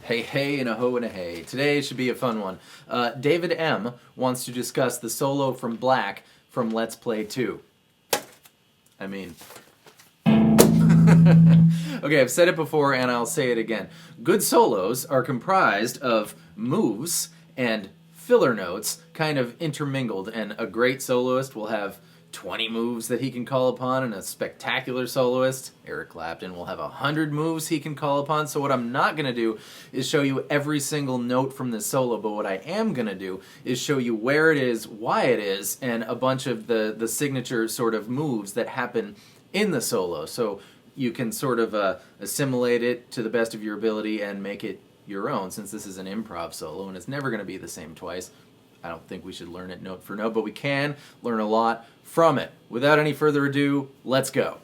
Hey, hey, and a ho, and a hey. Today should be a fun one. David M. wants to discuss the solo from Black from Let's Play 2. I mean... Okay, I've said it before and I'll say it again. Good solos are comprised of moves and filler notes kind of intermingled, and a great soloist will have 20 moves that he can call upon, and a spectacular soloist, Eric Clapton, will have 100 moves he can call upon. So what I'm not going to do is show you every single note from this solo, but what I am going to do is show you where it is, why it is, and a bunch of the signature sort of moves that happen in the solo. So you can sort of assimilate it to the best of your ability and make it your own, since this is an improv solo and it's never going to be the same twice. I don't think we should learn it note for note, but we can learn a lot from it. Without any further ado, let's go.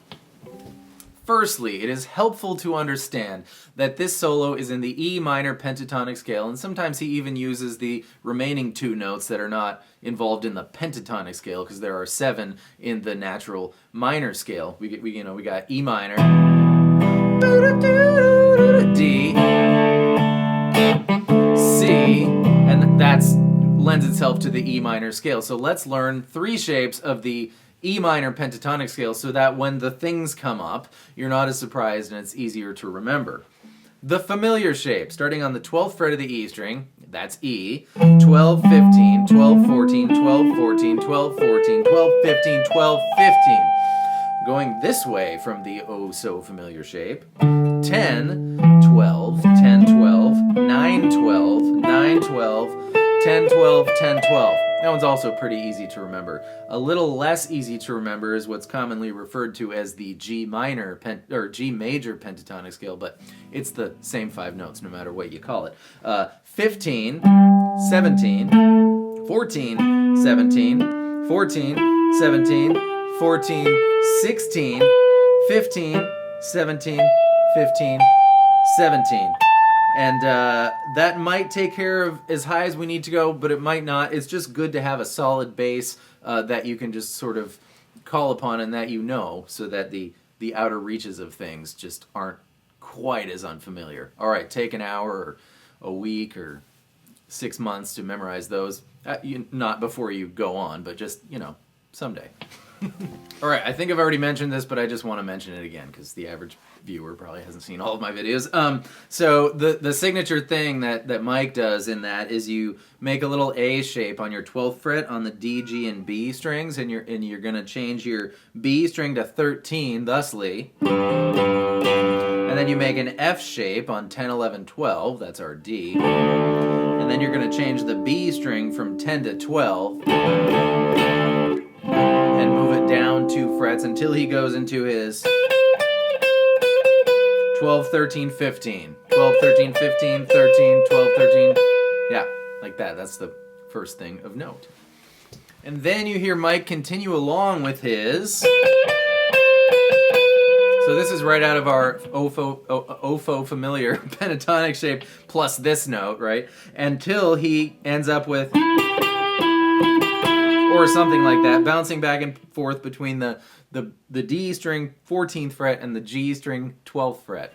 Firstly, it is helpful to understand that this solo is in the E minor pentatonic scale, and sometimes he even uses the remaining two notes that are not involved in the pentatonic scale, because there are 7 in the natural minor scale. We got E minor, D, C, and that's lends itself to the E minor scale. So let's learn 3 shapes of the E minor pentatonic scale so that when the things come up, you're not as surprised and it's easier to remember. The familiar shape, starting on the 12th fret of the E string, that's E, 12, 15, 12, 14, 12, 14, 12, 14, 12, 15, 12, 15. Going this way from the oh so familiar shape, 10, 12, 10, 12, 9, 12, 9, 12, 10, 12, 10, 12. That one's also pretty easy to remember. A little less easy to remember is what's commonly referred to as the G major pentatonic scale, but it's the same 5 notes no matter what you call it. 15, 17, 14, 17, 14, 17, 14, 16, 15, 17, 15, 17. And that might take care of as high as we need to go, but it might not. It's just good to have a solid base that you can just sort of call upon and that you know, so that the outer reaches of things just aren't quite as unfamiliar. All right, take an hour or a week or 6 months to memorize those. Not before you go on, but just, someday. All right, I think I've already mentioned this, but I just want to mention it again because the average viewer probably hasn't seen all of my videos. So the signature thing that Mike does in that is you make a little A shape on your 12th fret on the D, G, and B strings, and you're going to change your B string to 13, thusly. And then you make an F shape on 10, 11, 12, that's our D. And then you're going to change the B string from 10 to 12. And move it down 2 frets until he goes into his 12, 13, 15. 12, 13, 15, 13, 12, 13. Yeah, like that. That's the first thing of note. And then you hear Mike continue along with his... So this is right out of our OFO familiar pentatonic shape plus this note, right? Until he ends up with... or something like that, bouncing back and forth between the D string 14th fret and the G string 12th fret.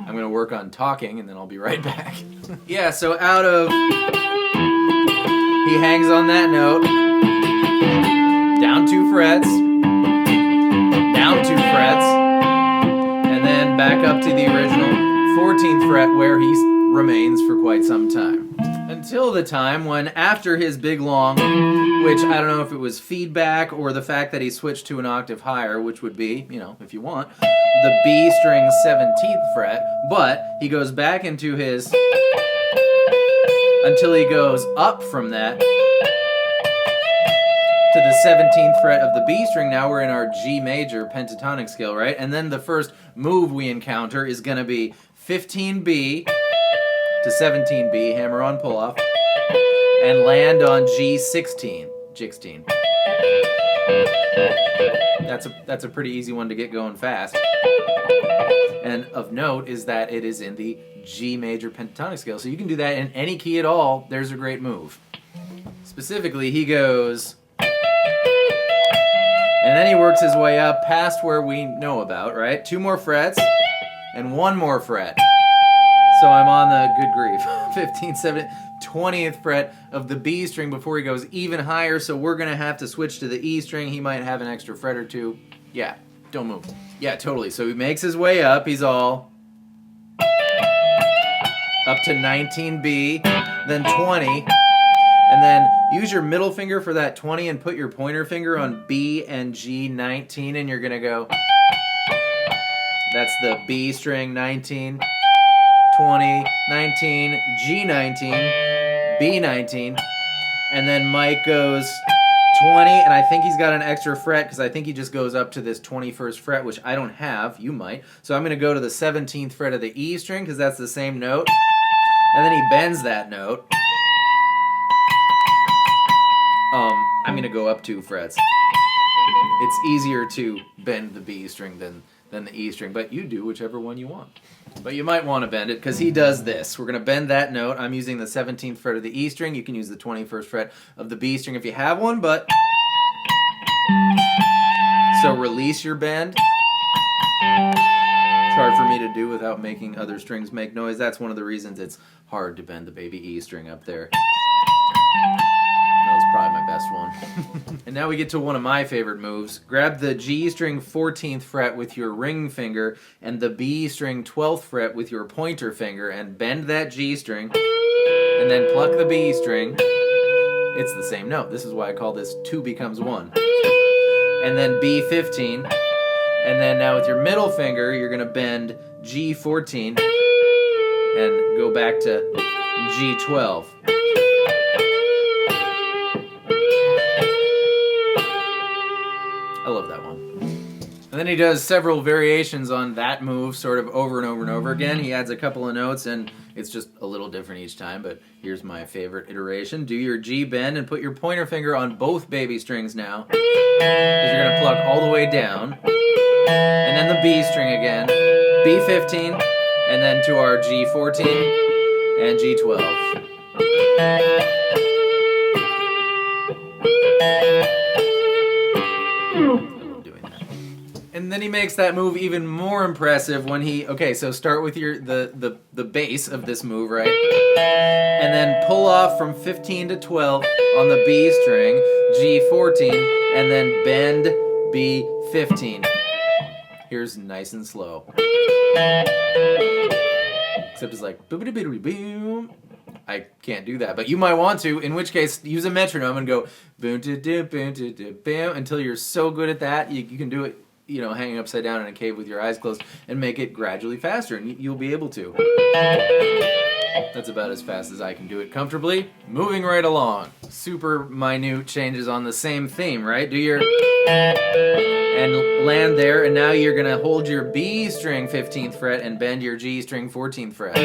I'm going to work on talking and then I'll be right back. Yeah, so out of... He hangs on that note, down 2 frets, down 2 frets, and then back up to the original 14th fret where he remains for quite some time. Until the time when, after his big long, which I don't know if it was feedback or the fact that he switched to an octave higher, which would be, if you want, the B string 17th fret, but he goes back into his, until he goes up from that to the 17th fret of the B string. Now we're in our G major pentatonic scale, right? And then the first move we encounter is going to be 15B to 17B, hammer on pull off, and land on G16, Jixteen. That's a pretty easy one to get going fast. And of note is that it is in the G major pentatonic scale, so you can do that in any key at all. There's a great move. Specifically, he goes And then he works his way up past where we know about, right? 2 more frets and 1 more fret. So I'm on the, good grief, 15, 17, 20th fret of the B string before he goes even higher. So we're going to have to switch to the E string. He might have an extra fret or 2. Yeah, don't move. Yeah, totally. So he makes his way up. He's all up to 19B, then 20. And then use your middle finger for that 20 and put your pointer finger on B and G 19. And you're going to go, that's the B string 19. 20, 19, G19, B19, and then Mike goes 20, and I think he's got an extra fret because I think he just goes up to this 21st fret, which I don't have. You might. So I'm going to go to the 17th fret of the E string because that's the same note, and then he bends that note. I'm going to go up 2 frets. It's easier to bend the B string than the E string, but you do whichever one you want. But you might want to bend it because he does this. We're going to bend that note. I'm using the 17th fret of the E string. You can use the 21st fret of the B string if you have one, but so release your bend. It's hard for me to do without making other strings make noise. That's one of the reasons it's hard to bend the baby E string up there. That was probably my best one. And now we get to one of my favorite moves. Grab the G string 14th fret with your ring finger and the B string 12th fret with your pointer finger and bend that G string and then pluck the B string. It's the same note. This is why I call this 2 becomes 1. And then B15. And then now with your middle finger, you're going to bend G14 and go back to G12. I love that one. And then he does several variations on that move sort of over and over and over again. He adds a couple of notes and it's just a little different each time, but here's my favorite iteration. Do your G bend and put your pointer finger on both baby strings now. Because you're going to pluck all the way down. And then the B string again. B15 and then to our G14 and G12. And then he makes that move even more impressive when he, okay, so start with your the base of this move, right? And then pull off from 15 to 12 on the B string, G14, and then bend B15. Here's nice and slow. Except it's like boom. I can't do that, but you might want to, in which case use a metronome and go boom until you're so good at that you can do it, you know, hanging upside down in a cave with your eyes closed and make it gradually faster, and you'll be able to. That's about as fast as I can do it comfortably. Moving right along. Super minute changes on the same theme, right? Do your and land there, and now you're gonna hold your B string 15th fret and bend your G string 14th fret.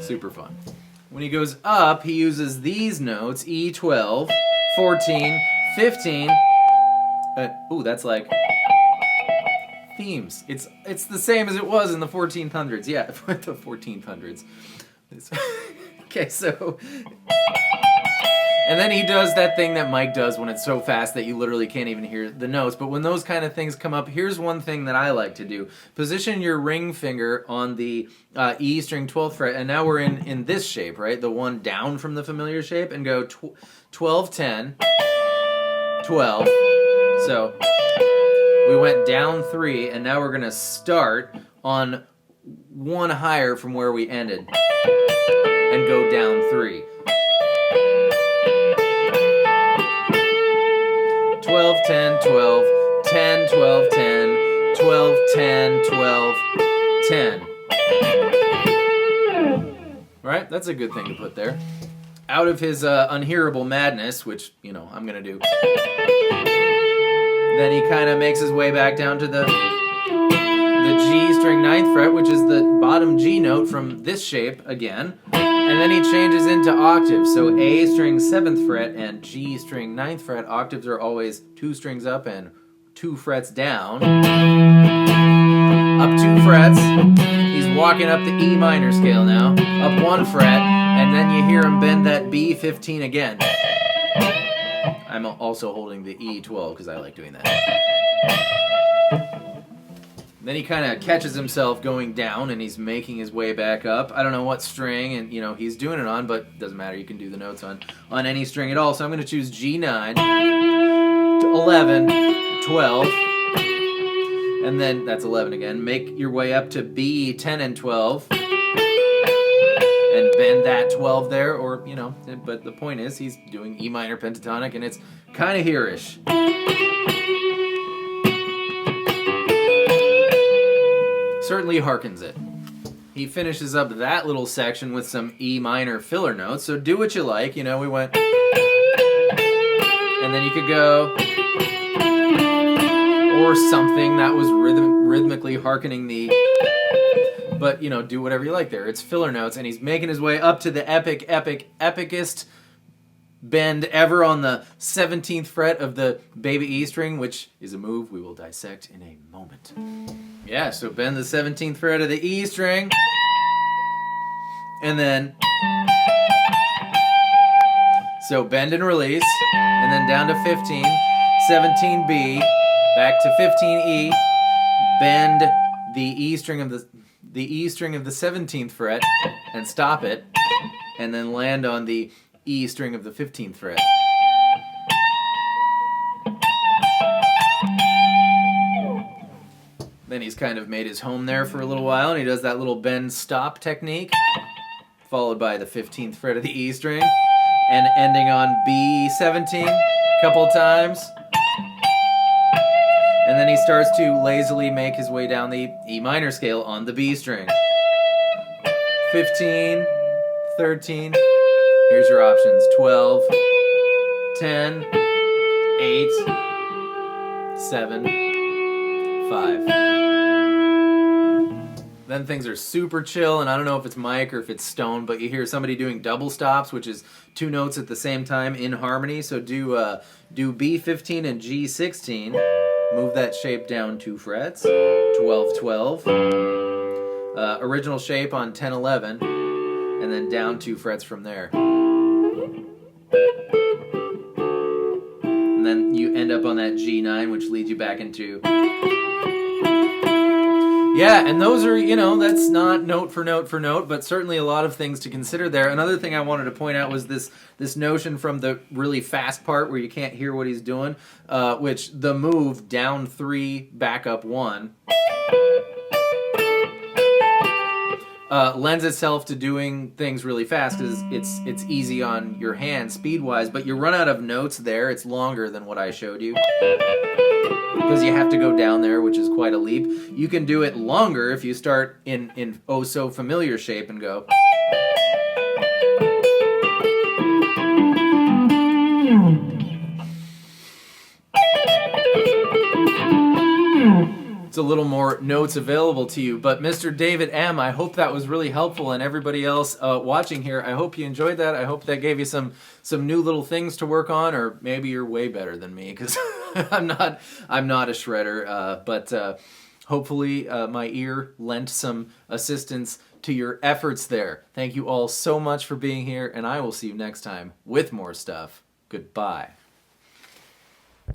Super fun. When he goes up, he uses these notes, E12, 14, 15. Ooh, that's like themes. It's the same as it was in the 1400s. Yeah, the 1400s. Okay, so... And then he does that thing that Mike does when it's so fast that you literally can't even hear the notes. But when those kind of things come up, here's one thing that I like to do. Position your ring finger on the E string 12th fret, and now we're in this shape, right? The one down from the familiar shape, and go 12, 10, 12. So we went down 3, and now we're going to start on 1 higher from where we ended and go down 3. 12, 10, 12, 10, 12, 10, 12, 10, 12, 10. Right? That's a good thing to put there. Out of his unhearable madness, which, you know, I'm going to do. Then he kind of makes his way back down to the G string 9th fret, which is the bottom G note from this shape again. And then he changes into octaves. So A string 7th fret and G string 9th fret. Octaves are always 2 strings up and 2 frets down. Up 2 frets. He's walking up the E minor scale now. Up 1 fret. And then you hear him bend that B15 again. I'm also holding the E12 because I like doing that. Then he kind of catches himself going down, and he's making his way back up. I don't know what string, and he's doing it on, but it doesn't matter. You can do the notes on any string at all. So I'm going to choose G9, 11, 12, and then that's 11 again. Make your way up to B, 10 and 12, and bend that 12 there, or But the point is, he's doing E minor pentatonic, and it's kind of here-ish. Certainly harkens it. He finishes up that little section with some E minor filler notes, so do what you like. We went, and then you could go, or something that was rhythmically harkening the, but do whatever you like there. It's filler notes, and he's making his way up to the epicest bend ever on the 17th fret of the baby E string, which is a move we will dissect in a moment. Yeah, so bend the 17th fret of the E string, and then, so bend and release, and then down to 15, 17B, back to 15E, bend the E string of the E string of the 17th fret, and stop it, and then land on the E string of the 15th fret. Then he's kind of made his home there for a little while, and he does that little bend stop technique, followed by the 15th fret of the E string, and ending on B17 a couple times. And then he starts to lazily make his way down the E minor scale on the B string. 15, 13, here's your options, 12, 10, 8, 7, 5. Then things are super chill, and I don't know if it's Mike or if it's Stone, but you hear somebody doing double stops, which is 2 notes at the same time in harmony. So do B15 and G16. Move that shape down 2 frets. 12, 12. Original shape on 10, 11, and then down 2 frets from there. And then you end up on that G9, which leads you back into. Yeah, and those are, that's not note for note for note, but certainly a lot of things to consider there. Another thing I wanted to point out was this notion from the really fast part where you can't hear what he's doing, which the move down 3, back up 1, lends itself to doing things really fast because it's easy on your hand speed-wise, but you run out of notes there. It's longer than what I showed you because you have to go down there, which is quite a leap. You can do it longer if you start in oh-so-familiar shape and go. It's a little more notes available to you. But Mr. David M., I hope that was really helpful, and everybody else watching here, I hope you enjoyed that. I hope that gave you some new little things to work on, or maybe you're way better than me because I'm not a shredder. But hopefully my ear lent some assistance to your efforts there. Thank you all so much for being here, and I will see you next time with more stuff. Goodbye.